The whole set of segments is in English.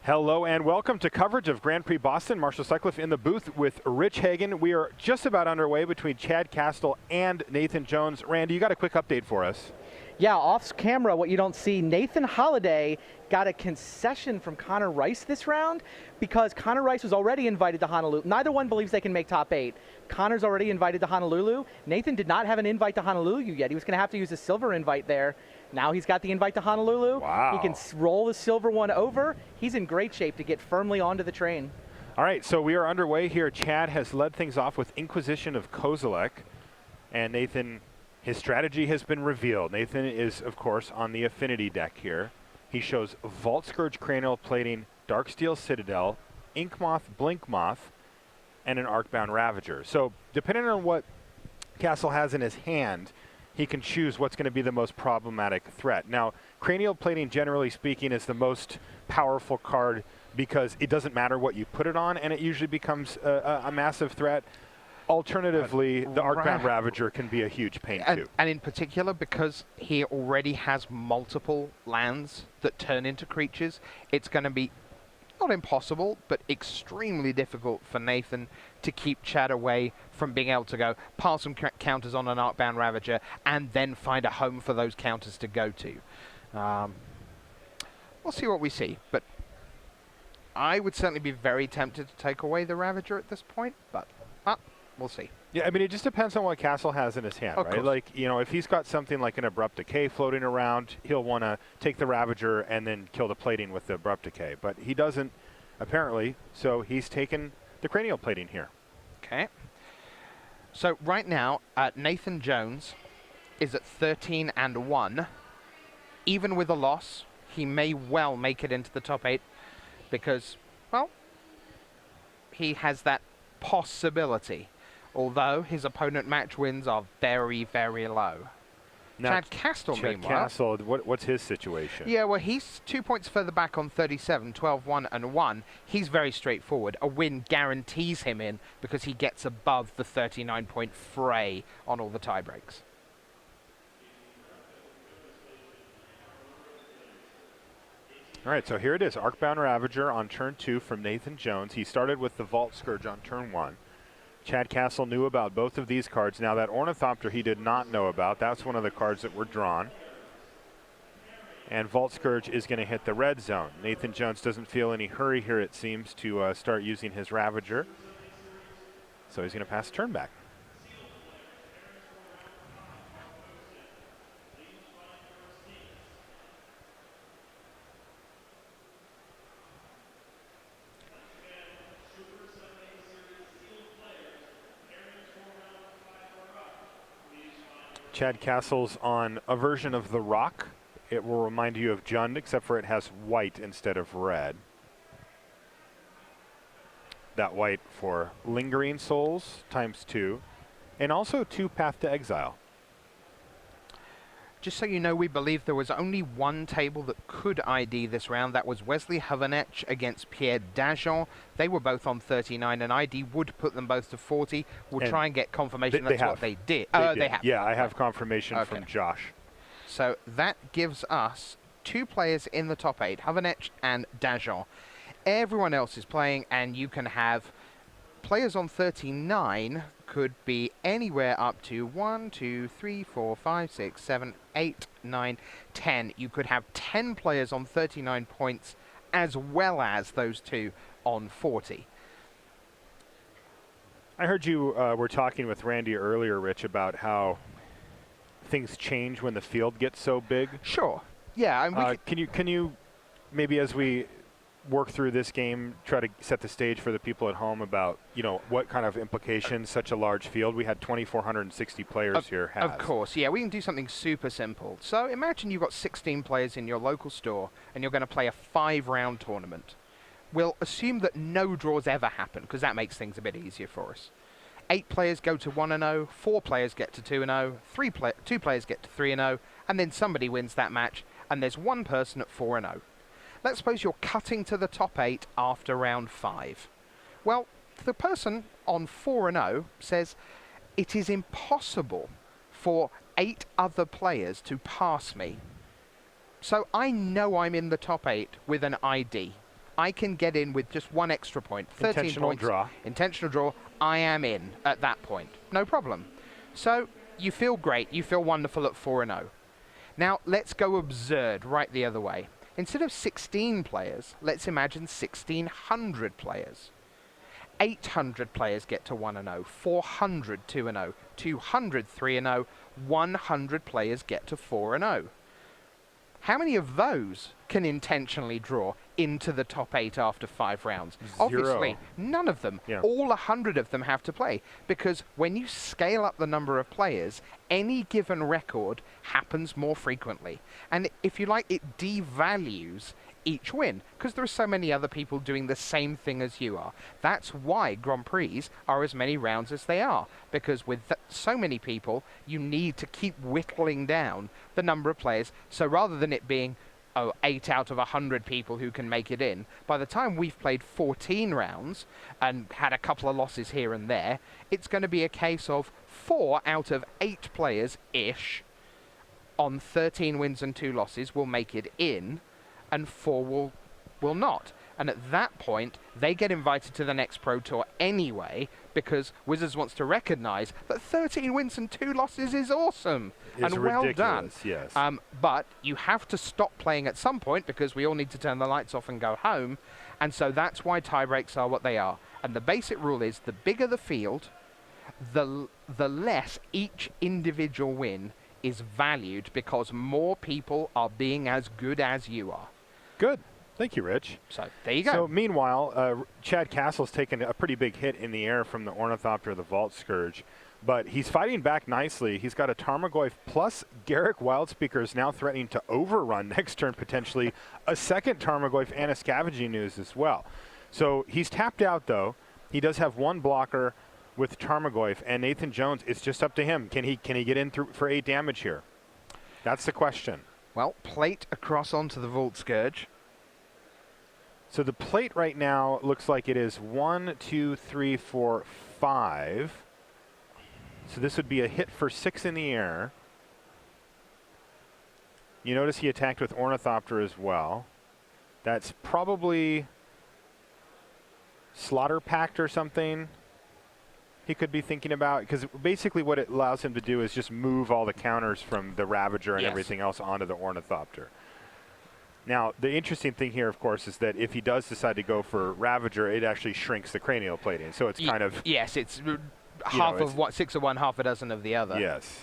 Hello and welcome to coverage of Grand Prix Boston. Marshall Sutcliffe in the booth with Rich Hagan. We are just about underway between Chad Kastel and Nathan Jones. Randy, you got a quick update for us? Yeah, off camera, what you don't see, Nathan Holliday got a concession from Connor Rice this round because Connor Rice was already invited to Honolulu. Neither one believes they can make top 8. Connor's already invited to Honolulu. Nathan did not have an invite to Honolulu yet. He was going to have to use a silver invite there. Now he's got the invite to Honolulu. Wow. He can roll the silver one over. He's in great shape to get firmly onto the train. All right, so we are underway here. Chad has led things off with Inquisition of Kozilek. And Nathan, his strategy has been revealed. Nathan is, of course, on the Affinity deck here. He shows Vault Scourge Cranial Plating, Darksteel Citadel, Inkmoth, Blinkmoth, and an Arcbound Ravager. So depending on what Kastel has in his hand, he can choose what's going to be the most problematic threat. Now, Cranial Plating, generally speaking, is the most powerful card because it doesn't matter what you put it on, and it usually becomes a massive threat. Alternatively, the Arcbound Ravager can be a huge pain too. And in particular, because he already has multiple lands that turn into creatures, it's going to be not impossible, but extremely difficult for Nathan to keep Chad away from being able to go pile some counters on an Arcbound Ravager and then find a home for those counters to go to. We'll see what we see, but I would certainly be very tempted to take away the Ravager at this point, but we'll see. Yeah, I mean, it just depends on what Kastel has in his hand, right? Course. Like, you know, if he's got something like an Abrupt Decay floating around, he'll want to take the Ravager and then kill the plating with the Abrupt Decay. But he doesn't, apparently, so he's taken the Cranial Plating here. Okay. So right now, Nathan Jones is at 13-1. Even with a loss, he may well make it into the top 8 because, well, he has that possibility. Although his opponent match wins are very, very low. Now, Chad Kastel, Chad meanwhile. Kastel, what's his situation? Yeah, well, he's 2 points further back on 37, 12-1 and 1. He's very straightforward. A win guarantees him in because he gets above the 39-point fray on all the tiebreaks. All right, so here it is. Arcbound Ravager on turn 2 from Nathan Jones. He started with the Vault Scourge on turn 1. Chad Kastel knew about both of these cards. Now that Ornithopter he did not know about. That's one of the cards that were drawn. And Vault Scourge is going to hit the red zone. Nathan Jones doesn't feel any hurry here, it seems, to start using his Ravager. So he's going to pass turn back. Chad Kastel's on a version of the Rock. It will remind you of Jund, except for it has white instead of red. That white for Lingering Souls ×2, and also 2 Path to Exile. Just so you know, we believe there was only one table that could ID this round. That was Wesley Havanech against Pierre Dajon. They were both on 39, and ID would put them both to 40. We'll try and get confirmation that's what they did. They have. Yeah, I have confirmation from Josh. So that gives us 2 players in the top 8, Havanech and Dajon. Everyone else is playing, and you can have players on 39 could be anywhere up to 1, 2, 3, 4, 5, 6, 7, 8, 9, 10. You could have 10 players on 39 points as well as those 2 on 40. I heard you were talking with Randy earlier, Rich, about how things change when the field gets so big. Sure. Yeah. Can you maybe, as we work through this game, try to set the stage for the people at home about, you know, what kind of implications such a large field, we had 2,460 players here, has? Of course, yeah, we can do something super simple. So imagine you've got 16 players in your local store and you're going to play a 5-round tournament. We'll assume that no draws ever happen because that makes things a bit easier for us. 8 players go to 1-0, 4 players get to 2-0, 2 players get to 3-0, and then somebody wins that match, and there's one person at 4-0. Let's suppose you're cutting to the top 8 after round 5. Well, the person on 4-0 says, it is impossible for 8 other players to pass me. So I know I'm in the top 8 with an ID. I can get in with just 1 extra point. 13 Intentional points. draw. Intentional draw. I am in at that point. No problem. So you feel great. You feel wonderful at 4-0. Now let's go absurd right the other way. Instead of 16 players, let's imagine 1,600 players. 800 players get to 1-0, 400 2-0, 200 3-0, 100 players get to 4-0. How many of those can intentionally draw into the top 8 after 5 rounds? 0. Obviously, none of them. Yeah. All 100 of them have to play, because when you scale up the number of players, any given record happens more frequently. And if you like, it devalues each win, because there are so many other people doing the same thing as you are. That's why Grand Prix are as many rounds as they are, because with so many people, you need to keep whittling down the number of players. So rather than it being 8 out of 100 people who can make it in, by the time we've played 14 rounds and had a couple of losses here and there, it's going to be a case of 4 out of 8 players-ish on 13 wins and 2 losses will make it in, and 4 will not. And at that point, they get invited to the next Pro Tour anyway, because Wizards wants to recognize that 13 wins and 2 losses is awesome. It's and well done. Yes. But you have to stop playing at some point, because we all need to turn the lights off and go home. And so that's why tie breaks are what they are. And the basic rule is, the bigger the field, the less each individual win is valued, because more people are being as good as you are. Good. Thank you, Rich. So there you go. So meanwhile, Chad Kastel's taken a pretty big hit in the air from the Ornithopter, the Vault Scourge, but he's fighting back nicely. He's got a Tarmogoyf plus Garruk Wildspeaker is now threatening to overrun next turn, potentially a second Tarmogoyf and a Scavenging Ooze as well. So he's tapped out, though. He does have 1 blocker with Tarmogoyf, and Nathan Jones, it's just up to him. Can he get in through for 8 damage here? That's the question. Well, plate across onto the Vault Scourge. So the plate right now looks like it is 1, 2, 3, 4, 5. So this would be a hit for 6 in the air. You notice he attacked with Ornithopter as well. That's probably Slaughter Pact or something he could be thinking about, because basically what it allows him to do is just move all the counters from the Ravager and everything else onto the Ornithopter. Now, the interesting thing here, of course, is that if he does decide to go for Ravager, it actually shrinks the cranial plating. So it's kind of... Yes, it's half of what, 6 of one, half a dozen of the other. Yes.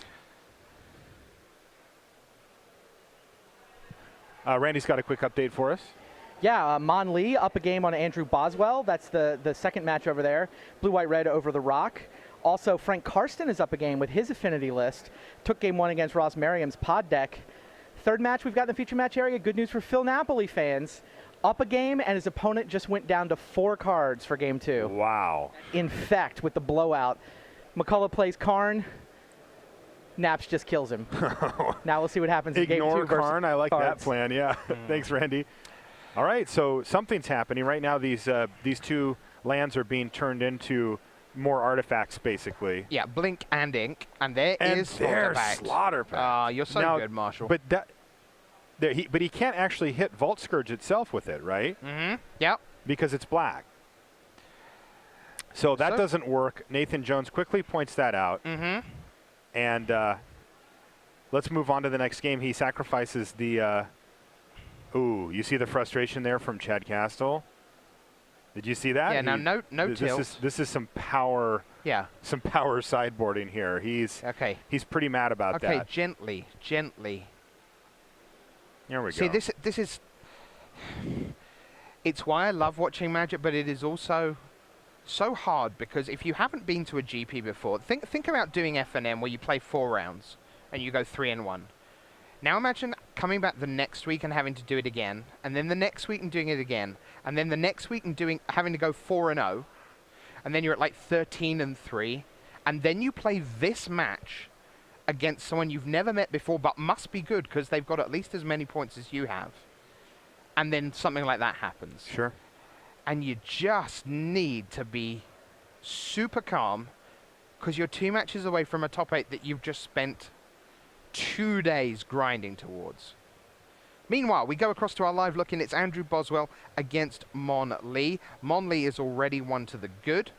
Randy's got a quick update for us. Yeah, Mon Lee up a game on Andrew Boswell. That's the second match over there. Blue-White-Red over the Rock. Also, Frank Karsten is up a game with his Affinity list. Took game 1 against Ross Merriam's pod deck. Third match we've got in the feature match area. Good news for Phil Napoli fans. Up a game, and his opponent just went down to 4 cards for game 2. Wow. Infect with the blowout. McCullough plays Karn. Naps just kills him. Now we'll see what happens in game 2 Ignore versus Karn. I like that cards. plan. Yeah. Thanks, Randy. All right. So something's happening right now. These 2 lands are being turned into more artifacts, basically. Yeah, Blink and Ink, and there is Slaughter Pact. Slaughter Pact. Ah, you're so Now, good, Marshall. But he can't actually hit Vault Scourge itself with it, right? Mm-hmm. Yep. Because it's black. So that doesn't work. Nathan Jones quickly points that out. Mm-hmm. And let's move on to the next game. He sacrifices the... ooh, you see the frustration there from Chad Kastel? Did you see that? Yeah, now no tilt. This is some power. Yeah. Some power sideboarding here. He's pretty mad about that. Okay, gently. There we See, go. this is. It's why I love watching Magic, but it is also so hard, because if you haven't been to a GP before, think about doing FNM where you play 4 rounds and you go 3-1. Now imagine coming back the next week and having to do it again, and then the next week and doing it again, and then the next week and having to go 4-0, and then you're at like 13-3, and then you play this match against someone you've never met before but must be good because they've got at least as many points as you have, and then something like that happens. Sure. And you just need to be super calm, because you're 2 matches away from a top 8 that you've just spent 2 days grinding towards. Meanwhile, we go across to our live look, and it's Andrew Boswell against Mon Lee. Mon Lee is already one to the good,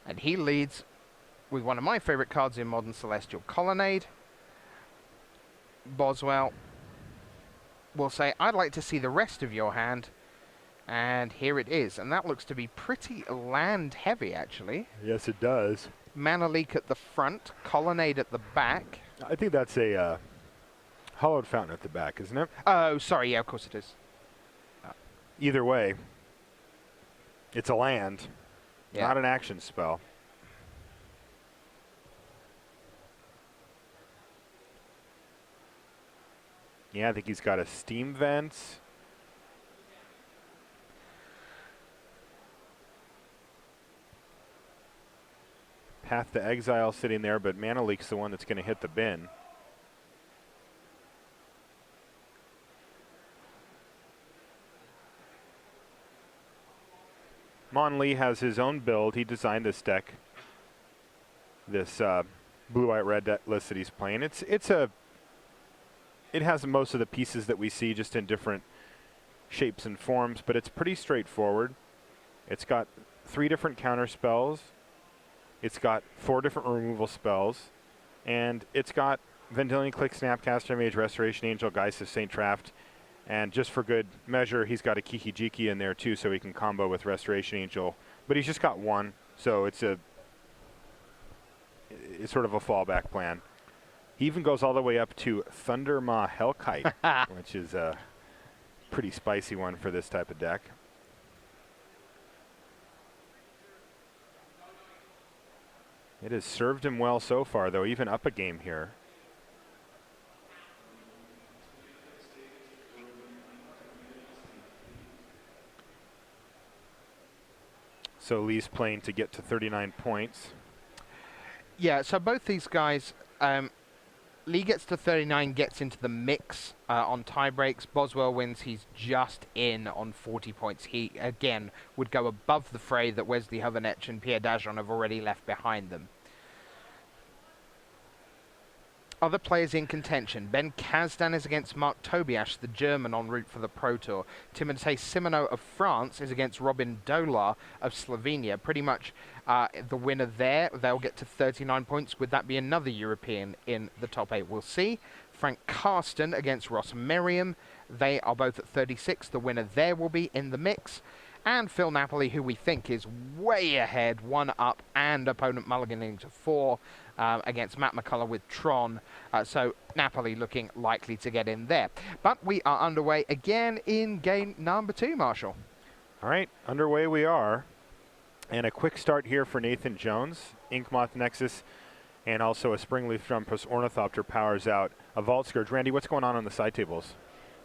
and he leads with one of my favorite cards in Modern Celestial, Colonnade. Boswell will say, I'd like to see the rest of your hand, and here it is. And that looks to be pretty land heavy, actually. Yes, it does. Mana Leak at the front, Colonnade at the back. I think that's a hollowed fountain at the back, isn't it? Oh, sorry, yeah, of course it is. Either way, it's a land, Yeah. not an action spell. Yeah, I think he's got a steam vent. Path to Exile sitting there, but Mana Leak's the one that's going to hit the bin. Mon Lee has his own build. He designed this deck, this blue-white-red list that he's playing. It has most of the pieces that we see, just in different shapes and forms, but it's pretty straightforward. It's got 3 different counter spells. It's got 4 different removal spells, and it's got Vendilion Click, Snapcaster Mage, Restoration Angel, Geist of Saint Traft, and just for good measure, he's got a Kiki Jiki in there too, so he can combo with Restoration Angel. But he's just got 1, so it's sort of a fallback plan. He even goes all the way up to Thunder Maw Hellkite, which is a pretty spicy one for this type of deck. It has served him well so far, though, even up a game here. So Lee's playing to get to 39 points. Yeah, so both these guys, Lee gets to 39, gets into the mix on tie breaks. Boswell wins, he's just in on 40 points. He, again, would go above the fray that Wesley Hovernetch and Pierre Dajon have already left behind them. Other players in contention. Ben Kazdan is against Mark Tobiasz, the German en route for the Pro Tour. Timothée Simoneau of France is against Robin Dolar of Slovenia. Pretty much the winner there. They'll get to 39 points. Would that be another European in the top 8? We'll see. Frank Karsten against Ross Merriam. They are both at 36. The winner there will be in the mix. And Phil Napoli, who we think is way ahead, 1 up, and opponent mulliganing to 4 against Matt McCullough with Tron. So Napoli looking likely to get in there. But we are underway again in game number 2, Marshall. All right, underway we are. And a quick start here for Nathan Jones. Inkmoth Nexus and also a Springleaf Drum plus Ornithopter powers out a Vault Scourge. Randy, what's going on the side tables?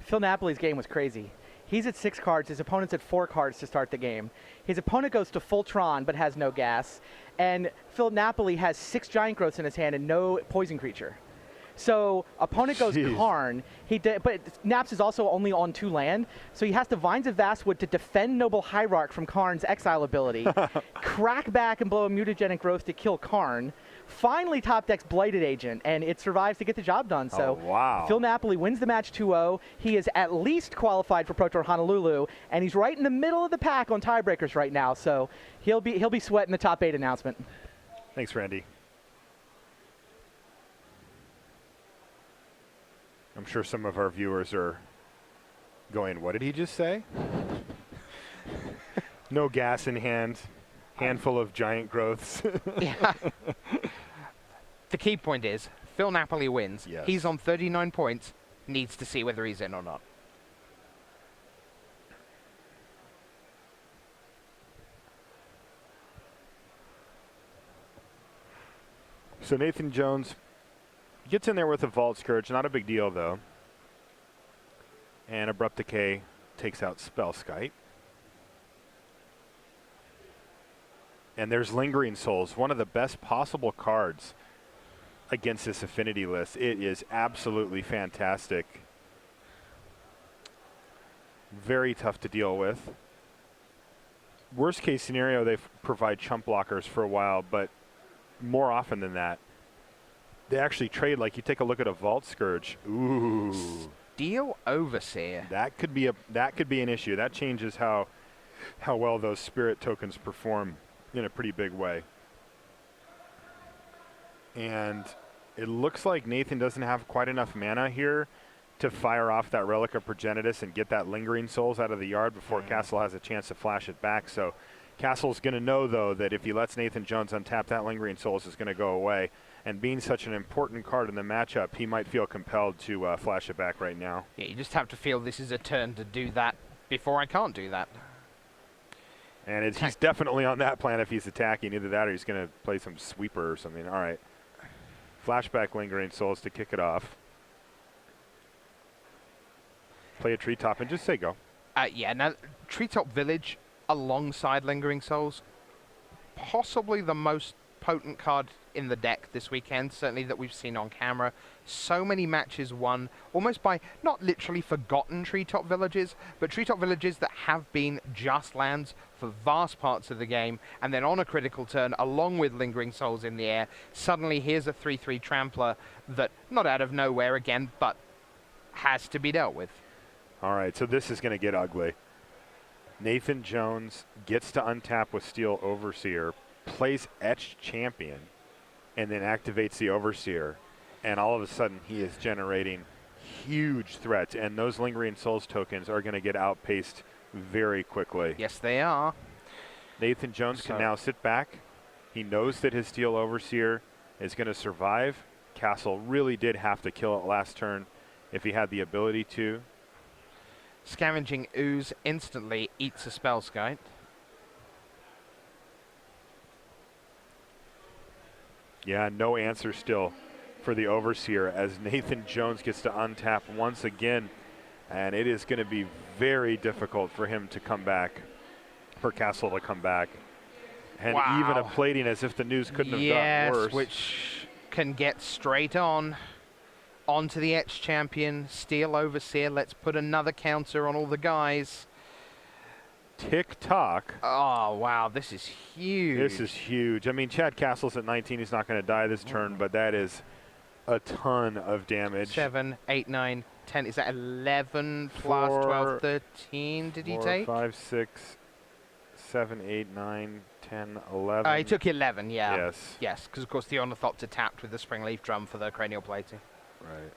Phil Napoli's game was crazy. He's at 6 cards. His opponent's at 4 cards to start the game. His opponent goes to full Tron but has no gas. And Phil Napoli has 6 Giant Growths in his hand and no poison creature. So opponent goes Karn. But Naps is also only on 2 land, so he has to Vines of Vastwood to defend Noble Hierarch from Karn's exile ability, crack back and blow a Mutagenic Growth to kill Karn. Finally top decks Blighted Agent, and it survives to get the job done. So wow. Phil Napoli wins the match 2-0. He is at least qualified for Pro Tour Honolulu, and he's right in the middle of the pack on tiebreakers right now. So he'll be sweating the top 8 announcement. Thanks, Randy. I'm sure some of our viewers are going, what did he just say? No gas in hand, handful of giant growths. Yeah. The key point is, Phil Napoli wins. Yes. He's on 39 points, needs to see whether he's in or not. So Nathan Jones gets in there with a Vault Scourge, not a big deal though. And Abrupt Decay takes out Spellskite. And there's Lingering Souls, one of the best possible cards against this Affinity list. It is absolutely fantastic. Very tough to deal with. Worst case scenario, they provide chump blockers for a while, but more often than that, they actually trade. Like, you take a look at a Vault Scourge. Ooh. Steel Overseer. That could be an issue. That changes how well those spirit tokens perform in a pretty big way. And it looks like Nathan doesn't have quite enough mana here to fire off that Relic of Progenitus and get that Lingering Souls out of the yard before Kastel has a chance to flash it back. So Kastel's going to know, though, that if he lets Nathan Jones untap, that Lingering Souls is going to go away. And being such an important card in the matchup, he might feel compelled to flash it back right now. Yeah, you just have to feel this is a turn to do that before I can't do that. And he's definitely on that plan if he's attacking. Either that or he's going to play some sweeper or something. All right. Flashback Lingering Souls to kick it off. Play a Treetop and just say go. Yeah, now Treetop Village alongside Lingering Souls, possibly the most potent card in the deck this weekend, certainly that we've seen on camera. So many matches won almost by not literally forgotten Treetop Villages, but Treetop Villages that have been just lands for vast parts of the game, and then on a critical turn, along with Lingering Souls in the air, suddenly here's a 3/3 Trampler that, not out of nowhere again, but has to be dealt with. All right, so this is going to get ugly. Nathan Jones gets to untap with Steel Overseer, plays Etched Champion, and then activates the Overseer. And all of a sudden, he is generating huge threats. And those Lingering Souls tokens are going to get outpaced very quickly. Yes, they are. Nathan Jones can now sit back. He knows that his Steel Overseer is going to survive. Kastel really did have to kill it last turn if he had the ability to. Scavenging Ooze instantly eats a Spellskite. Yeah, no answer still for the Overseer as Nathan Jones gets to untap once again. And it is going to be very difficult for him to come back, for Kastel to come back. And even a plating as if the news couldn't have gotten worse. Yes, which can get straight onto the Etched Champion. Steel Overseer, let's put another counter on all the guys. Tick-tock. Oh, wow, this is huge. This is huge. I mean, Chad Kastel's at 19. He's not going to die this turn, but that is a ton of damage. 7, 8, 9, 10. Is that 11 plus 12, 13 did he take? 4, 5, 6, 7, 8, 9, 10, 11. He took 11, yeah. Yes. Yes, because, of course, the Ornithopter tapped with the Springleaf Drum for the cranial plating. Right.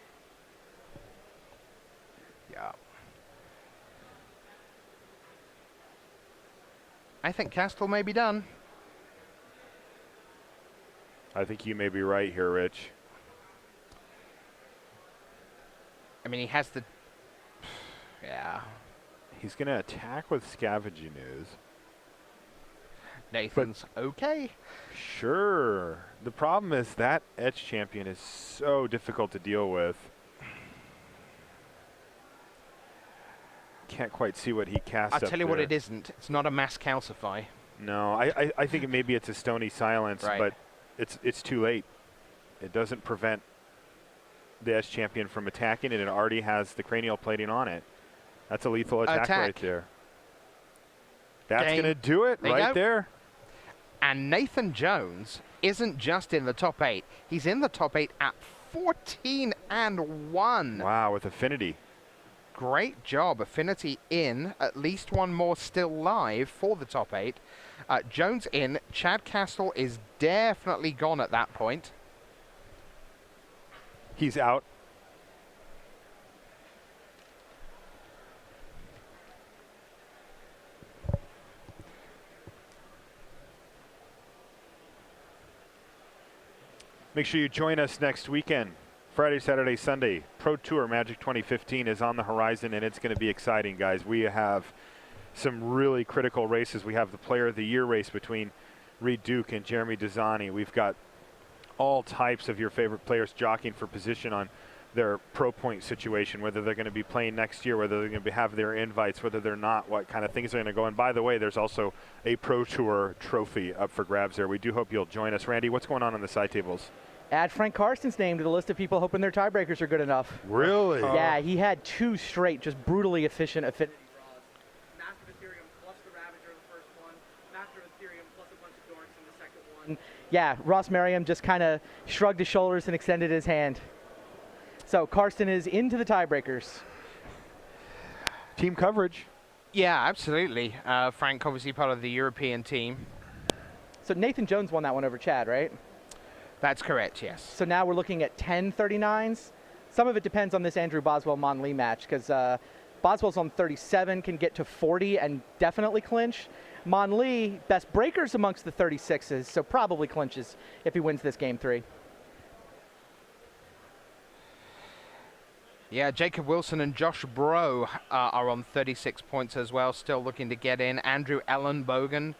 Yeah. I think Kastel may be done. I think you may be right here, Rich. I mean, he has the... Yeah. He's going to attack with Scavenging Ooze. Nathan's okay. Sure. The problem is that Etched Champion is so difficult to deal with. Can't quite see what he cast. I'll tell you what it isn't. It's not a Mass Calcify. No, I think maybe it's a Stony Silence, right. But it's too late. It doesn't prevent the Etched Champion from attacking it. It already has the cranial plating on it. That's a lethal attack right there. That's going to do it right there. And Nathan Jones isn't just in the top 8. He's in the top 8 at 14-1. Wow, with Affinity. Great job. Affinity in. At least one more still live for the top 8. Jones in. Chad Kastel is definitely gone at that point. He's out. Make sure you join us next weekend. Friday, Saturday, Sunday. Pro Tour Magic 2015 is on the horizon, and it's going to be exciting, guys. We have some really critical races. We have the Player of the Year race between Reed Duke and Jeremy Desani. We've got all types of your favorite players jockeying for position on their pro point situation, whether they're going to be playing next year, whether they're going to have their invites, whether they're not, what kind of things are going to go. And by the way, there's also a Pro Tour trophy up for grabs there. We do hope you'll join us. Randy, what's going on the side tables? Add Frank Karsten's name to the list of people hoping their tiebreakers are good enough. Really? Yeah, he had 2 straight, just brutally efficient Affinity draws. Massive Ethereum plus the Ravager in the first one, Master of Ethereum plus a bunch of Dorks in the second one. Yeah, Ross Merriam just kind of shrugged his shoulders and extended his hand. So Karsten is into the tiebreakers. Team coverage. Yeah, absolutely. Frank, obviously part of the European team. So Nathan Jones won that one over Chad, right? That's correct, yes. So now we're looking at 10 39s. Some of it depends on this Andrew Boswell-Mon Lee match, because Boswell's on 37, can get to 40 and definitely clinch. Mon Lee, best breakers amongst the 36s, so probably clinches if he wins this game 3. Yeah, Jacob Wilson and Josh Bro are on 36 points as well, still looking to get in. Andrew Ellenbogen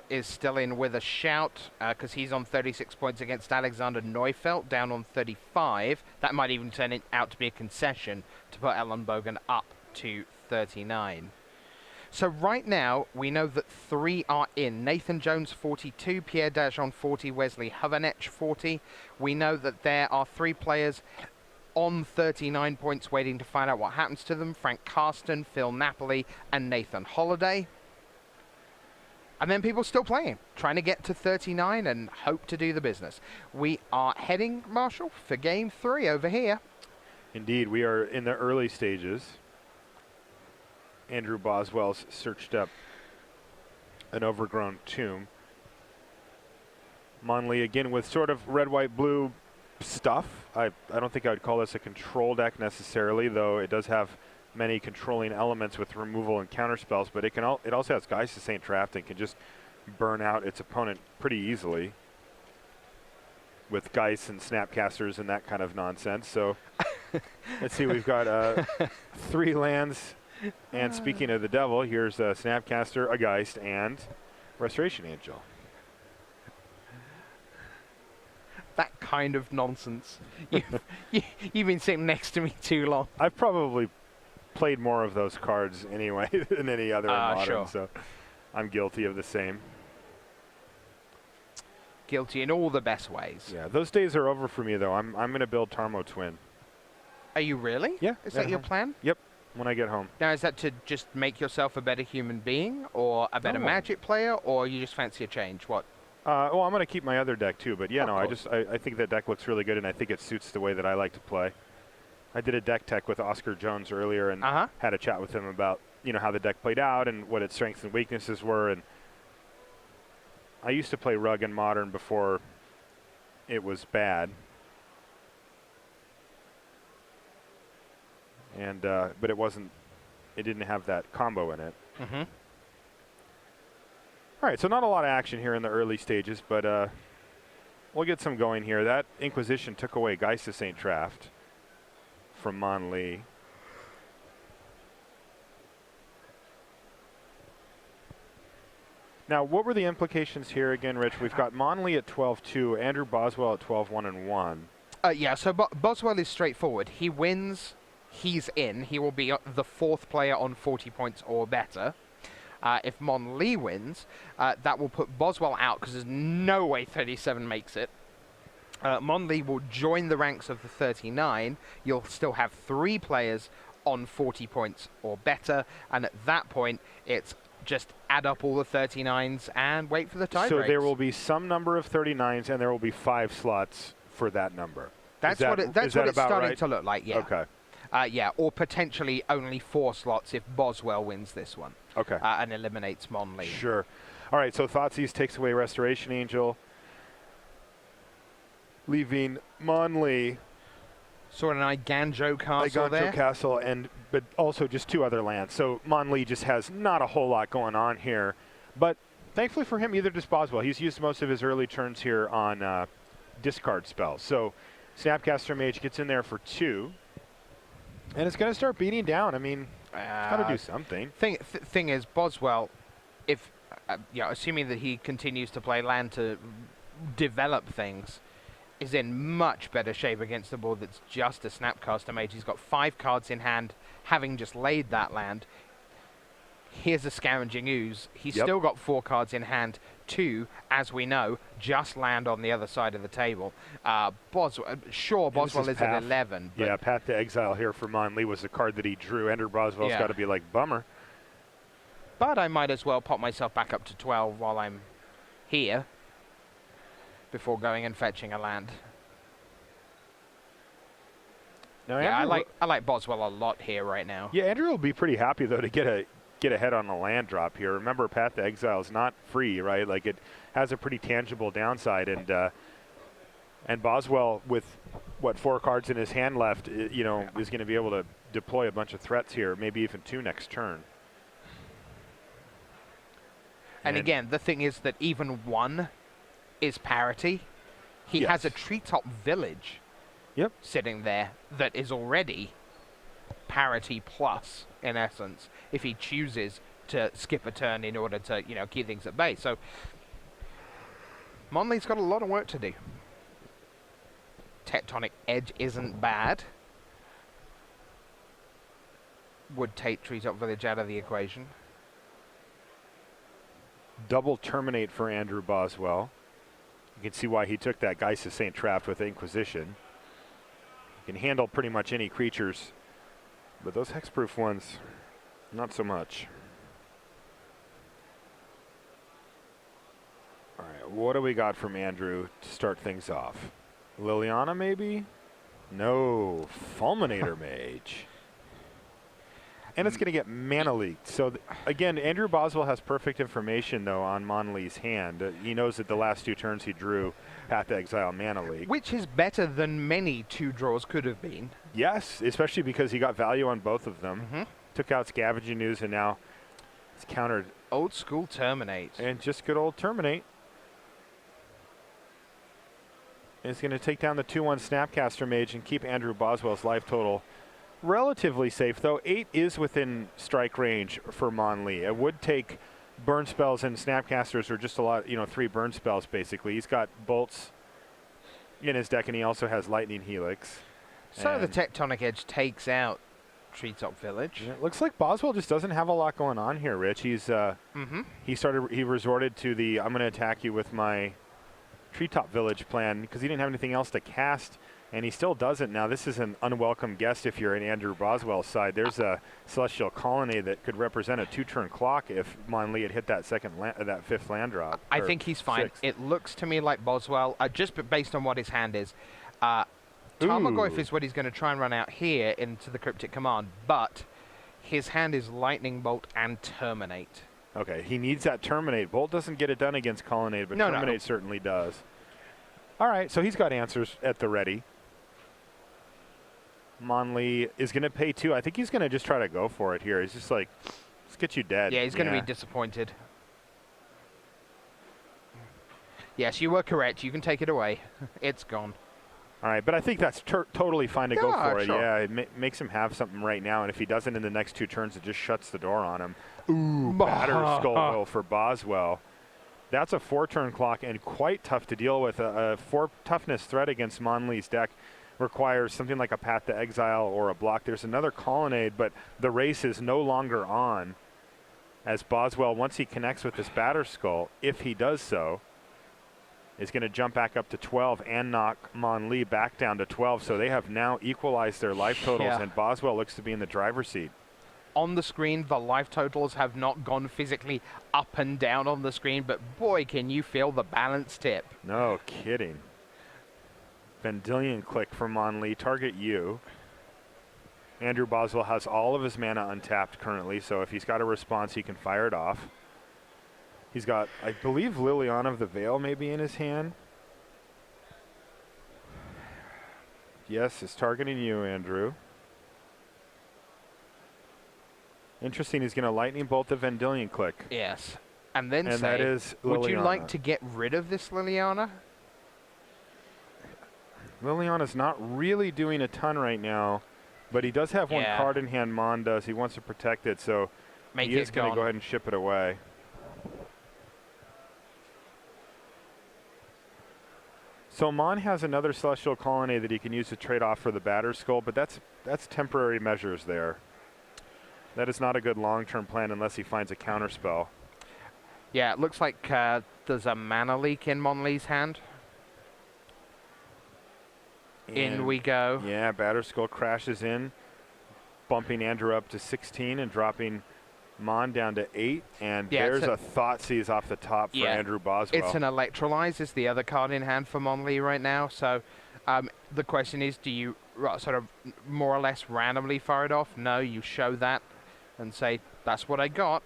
is still in with a shout because he's on 36 points against Alexander Neufeld, down on 35. That might even turn it out to be a concession to put Ellenbogen up to 39. So right now, we know that 3 are in. Nathan Jones, 42, Pierre Dajon, 40, Wesley Havanech, 40. We know that there are 3 players on 39 points waiting to find out what happens to them. Frank Karsten, Phil Napoli, and Nathan Holiday. And then people still playing, trying to get to 39 and hope to do the business. We are heading, Marshall, for game 3 over here. Indeed, we are in the early stages. Andrew Boswell's searched up an overgrown tomb. Mon Lee again with sort of red, white, blue stuff. I don't think I would call this a control deck necessarily, though it does have many controlling elements with removal and counter spells, but it also has Geist of St. Draft and can just burn out its opponent pretty easily with Geist and Snapcasters and that kind of nonsense. So let's see, we've got 3 lands, and speaking of the devil, here's a Snapcaster, a Geist, and Restoration Angel. That kind of nonsense. You've been sitting next to me too long. I've probably played more of those cards anyway than any other in Modern, sure. So I'm guilty of the same. Guilty in all the best ways. Yeah, those days are over for me, though. I'm going to build Tarmo Twin. Are you really? Yeah. Is that your plan? Yep, when I get home. Now, is that to just make yourself a better human being or a better No. Magic player, or you just fancy a change? What? Well, I'm going to keep my other deck, too. But, yeah, Oh, no, cool. I think that deck looks really good, and I think it suits the way that I like to play. I did a deck tech with Oscar Jones earlier and had a chat with him about, how the deck played out and what its strengths and weaknesses were. And I used to play Rug in Modern before it was bad. And but it didn't have that combo in it. Mm-hmm. All right, so not a lot of action here in the early stages, but we'll get some going here. That Inquisition took away Geist of St. Draft from Mon Lee. Now, what were the implications here again, Rich? We've got Mon Lee at 12-2, Andrew Boswell at 12-1-1. Yeah, so Boswell is straightforward. He wins, he's in. He will be the 4th player on 40 points or better. If Mon Lee wins, that will put Boswell out because there's no way 37 makes it. Mon Lee will join the ranks of the 39. You'll still have 3 players on 40 points or better, and at that point, it's just add up all the 39s and wait for the tie So breaks. there will be some number of 39s, and there will be 5 slots for that number. That's what it's starting to look like, yeah. Okay. Yeah, or potentially only 4 slots if Boswell wins this one. Okay. And eliminates Mon Lee. Sure. All right, so Thoughtseize takes away Restoration Angel, leaving Mon Lee, Sort of an Iganjo Castle there. Castle, but also just 2 other lands. So Mon Lee just has not a whole lot going on here. But thankfully for him, either does Boswell. He's used most of his early turns here on discard spells. So Snapcaster Mage gets in there for 2. And it's going to start beating down. I mean, it's got to do something. Thing is, Boswell, if assuming that he continues to play land to develop things, is in much better shape against the board that's just a Snapcaster Mage. He's got 5 cards in hand, having just laid that land. Here's a Scavenging Ooze. He's still got 4 cards in hand. 2, as we know, just land on the other side of the table. Boswell is at 11. But yeah, Path to Exile here for Mon Lee was the card that he drew. Andrew Boswell's got to be like, bummer. But I might as well pop myself back up to 12 while I'm here before going and fetching a land. Now, Yeah, Andrew, I like Boswell a lot here right now. Yeah, Andrew will be pretty happy though to get ahead on a land drop here. Remember, Path to Exile is not free, right? Like it has a pretty tangible downside, and Boswell with what 4 cards in his hand left, you know, is going to be able to deploy a bunch of threats here, maybe even 2 next turn. And again, the thing is that even 1 is parity. He has a treetop village sitting there that is already parity plus, in essence, if he chooses to skip a turn in order to, you know, keep things at bay. So Monley's got a lot of work to do. Tectonic Edge isn't bad. Would take Treetop Village out of the equation. Double terminate for Andrew Boswell. You can see why he took that Geist of St. Trapped with Inquisition. He can handle pretty much any creatures, but those hexproof ones, not so much. All right, what do we got from Andrew to start things off? Liliana, maybe? No, Fulminator Mage. And it's going to get mana leaked. So, again, Andrew Boswell has perfect information, though, on Monlee's hand. He knows that the last 2 turns he drew Path to Exile mana leak. Which is better than many 2 draws could have been. Yes, especially because he got value on both of them. Took out Scavenging News, and now it's countered. Old school Terminate. And just good old Terminate. It's going to take down the 2-1 Snapcaster Mage and keep Andrew Boswell's life total relatively safe, though. 8 is within strike range for Monlee. It would take burn spells, and Snapcasters are just a lot, you know, 3 burn spells basically. He's got bolts in his deck, and he also has Lightning Helix. So the Tectonic Edge takes out Treetop Village. Yeah, it looks like Boswell just doesn't have a lot going on here, Rich. He's he resorted to the I'm going to attack you with my Treetop Village plan because he didn't have anything else to cast. And he still doesn't. Now, this is an unwelcome guest if you're in Andrew Boswell's side. There's a Celestial Colony that could represent a 2-turn clock if Monlee had hit that that 5th land drop. I think he's fine. 6th. It looks to me like Boswell, just based on what his hand is. Tarmogoyf is what he's going to try and run out here into the Cryptic Command, but his hand is Lightning Bolt and Terminate. Okay, he needs that Terminate. Bolt doesn't get it done against Colonnade, but Terminate certainly does. All right, so he's got answers at the ready. Monlee is going to pay 2. I think he's going to just try to go for it here. He's just like, let's get you dead. Yeah, he's going to be disappointed. Yes, you were correct. You can take it away. It's gone. All right, but I think that's totally fine to go for it. Sure. Yeah, it makes him have something right now, and if he doesn't in the next 2 turns, it just shuts the door on him. Ooh, Batter Skull for Boswell. That's a 4-turn clock and quite tough to deal with. A 4 toughness threat against Monlee's deck requires something like a Path to Exile or a block. There's another Colonnade, but the race is no longer on as Boswell, once he connects with this Batter Skull, if he does so, is going to jump back up to 12 and knock Monlee back down to 12. So they have now equalized their life totals, and Boswell looks to be in the driver's seat. On the screen, the life totals have not gone physically up and down on the screen, but boy, can you feel the balance tip. No kidding. Vendilion Click from Monlee, target you. Andrew Boswell has all of his mana untapped currently, so if he's got a response, he can fire it off. He's got, I believe, Liliana of the Veil maybe in his hand. Yes, it's targeting you, Andrew. Interesting, he's going to Lightning Bolt the Vendilion Click. Yes. And then and say, that is would you Liliana. like to get rid of this Liliana? Liliana's not really doing a ton right now, but he does have one Yeah. card in hand. Mon does. He wants to protect it, so Make he it is going to gone. go ahead and ship it away. So Mon has another Celestial Colony that he can use to trade off for the Batter Skull, but that's temporary measures there. That is not a good long-term plan unless he finds a counterspell. Yeah, it looks like there's a mana leak in Monlee's hand. In we go. Yeah, Batter Skull crashes in, bumping Andrew up to 16 and dropping Mon down to 8. And there's a Thoughtseize off the top for Andrew Boswell. It's an Electrolyze is the other card in hand for Monlee right now. So the question is, do you sort of more or less randomly fired off. No, you show that and say, that's what I got.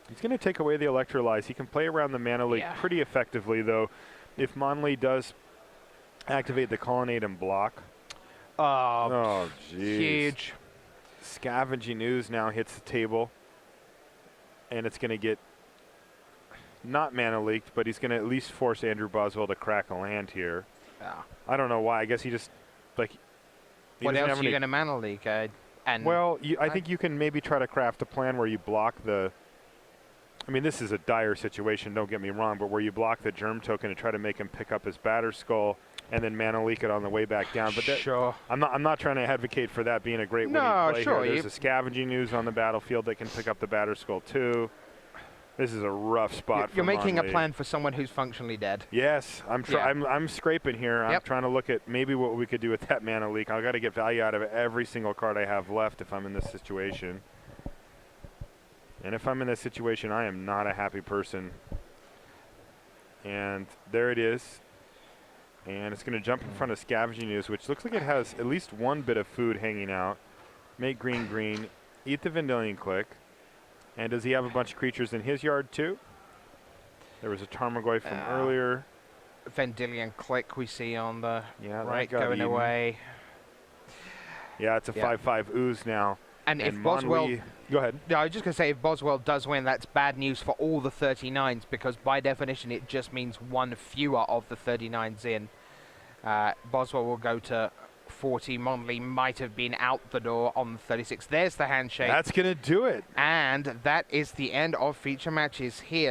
He's going to take away the Electrolyze. He can play around the Mana Leak pretty effectively, though. If Monley does activate the Colonnade and block. Oh, jeez. Huge. Scavenging Ooze now hits the table. And it's going to get not Mana Leaked, but he's going to at least force Andrew Boswell to crack a land here. Yeah. I don't know why. I guess he just, like... What else are you going to Mana Leak? Well, I think you can maybe try to craft a plan where you block the... I mean, this is a dire situation, don't get me wrong, but where you block the Germ Token and try to make him pick up his Batter Skull and then Mana Leak it on the way back down. But sure. I'm not trying to advocate for that being a great winning play here. There's a Scavenging Ooze on the battlefield that can pick up the Batter Skull too. This is a rough spot for You're making Monley. a plan for someone who's functionally dead. Yes, I'm scraping here. I'm trying to look at maybe what we could do with that Mana Leak. I've got to get value out of every single card I have left if I'm in this situation. And if I'm in this situation, I am not a happy person. And there it is. And it's going to jump in front of Scavenging Ooze, which looks like it has at least one bit of food hanging out. Make green green. Eat the Vendilion Click. And does he have a bunch of creatures in his yard too? There was a Tarmogoyf from earlier. Vendilion Click we see on the right eaten. going away. Yeah, it's a 5/5 Ooze now. And if Boswell... Go ahead. No, I was just going to say, if Boswell does win, that's bad news for all the 39s, because by definition it just means one fewer of the 39s in. Boswell will go to 40. Monley might have been out the door on the 36. There's the handshake. That's going to do it. And that is the end of feature matches here.